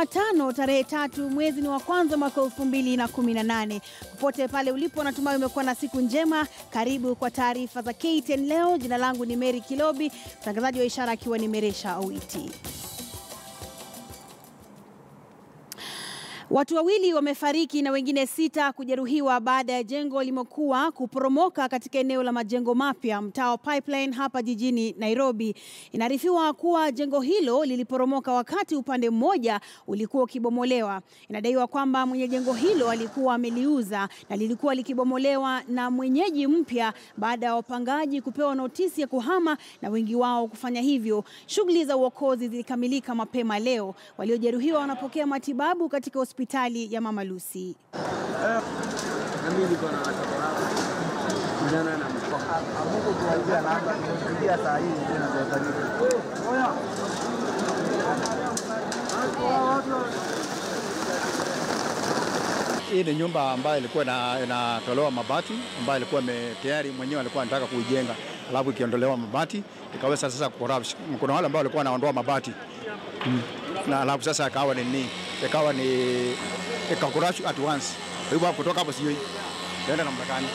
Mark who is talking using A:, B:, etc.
A: Jumatano tarehe 3 mwezi ni wa kwanza mwaka 2018. Popote pale ulipo, natumai umekuwa na siku njema. Karibu kwa taarifa za KTN leo. Jina langu ni Mary Kilobi, mtangazaji wa ishara akiwa ni Meresha Awiti. Watu wawili wamefariki na wengine 6 kujeruhiwa baada ya jengo limokuwa kuporomoka katika eneo la majengo mapya mtaa wa Pipeline hapa jijini Nairobi. Inaarifiwa kuwa jengo hilo liliporomoka wakati upande mmoja ulikuwa ukibomolewa. Inadaiwa kwamba mwenye jengo hilo alikuwa ameliuza na lilikuwa likibomolewa na mwenyeji mpya baada ya wapangaji kupewa notisi ya kuhama na wengi wao kufanya hivyo. Shughuli za uokozi zilikamilika mapema leo. Waliojeruhiwa wanapokea matibabu katika hospitali ya Mama Lucy.
B: Hii ni nyumba ambayo ilikuwa inatolewa mabati, ambayo ilikuwa tayari mwenyewe alikuwa anataka kuijenga, alafu ikiondolewa mabati ikaweza sasa kukorabs. Kuna wale ambao walikuwa wanaondoa mabati na alafu sasa ikawa ni ikakorabs at once. Kwa hivyo kutoka hapo sijui ndio namna gani.